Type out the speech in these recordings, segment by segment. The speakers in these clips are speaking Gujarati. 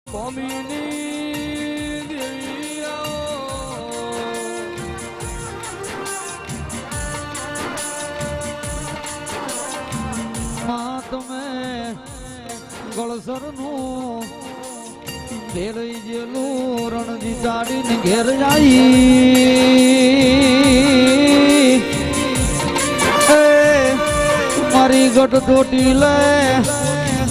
સ્વામીની દેવી આવો તમે ગળસરનું ઘેરઈ જેલું રણજી ચાડીને ઘેર જાય મારી ગઢ ટોટી લે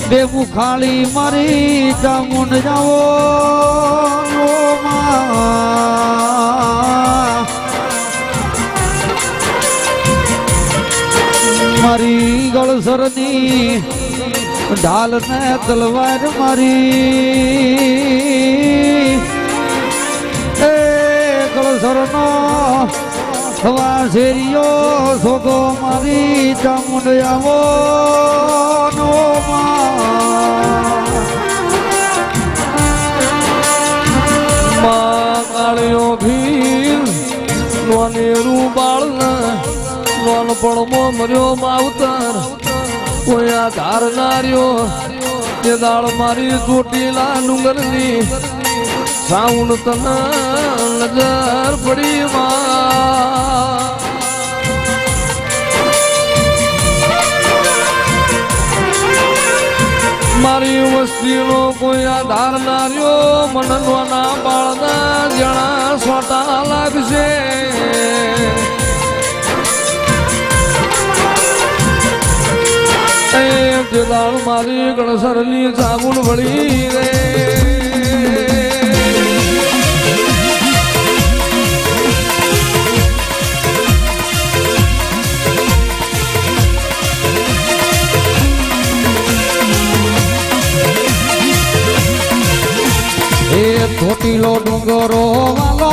બે મુખાળી મારી ચામુંડ જાવો મારી ગળસરની ઢાલ ને તલવાર મારી ગળસરનો હવા શેરીયો સોગો મારી ચામુંડ આવો નો કાળિયો ભીલ નોનેરું બાળ નોનપણમાં મર્યો માવતર કોઈ આ ધાર નાર્યો તે દાળ મારી ચોટીલા ડુંગરની સાઉન્ડ તને નજર પડી મારી વસ્તીનો કોઈ આધાર નાર્યો મનના બાળના જણા સોટા લાગશે દાળ મારી ગણસરની સાબુન વળી રે ચોટીલો ડુંગરો વાલો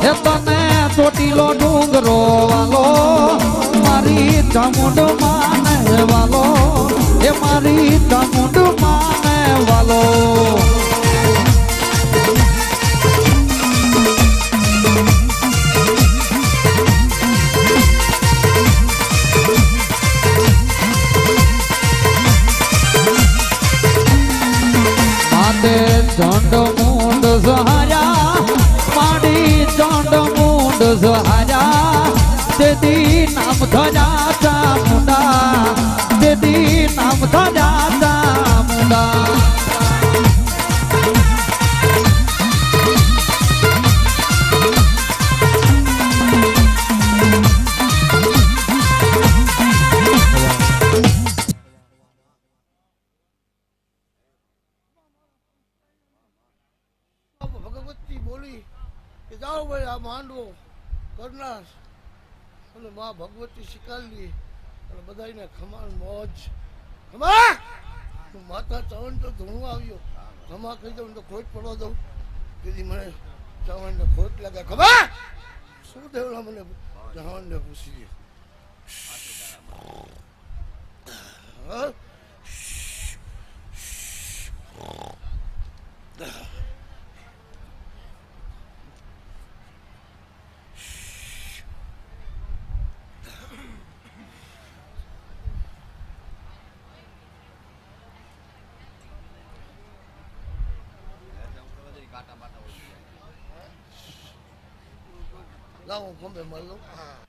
એ તને ચોટીલો ડુંગરો વાલો મારી ચામુંડ માને વાલો એ મારી ચામુંડ માને વાલો માતે ઝંડ મુંડ સહાયા માડી ઝંડ મુંડ સહાયા તેદી નામ ધજા ચામુંડા તેદી નામ ધજા ચામુંડા ભગવતી બોલી કે જાઓ ભાઈ આ માંડવો કરનાર અને માં ભગવતી શીખાલી અને બધાને ખમાન મોજ ખમા માતા ચવણ તો ધૂણું આવ્યો ખમા કહી દઉં તો ખોટ પડવા દઉં કીધી મને ચવણને ખોટ લાગે ખમા શું દેવડા મને ચવણને પૂછી લાવો ખંભે મારી લઉં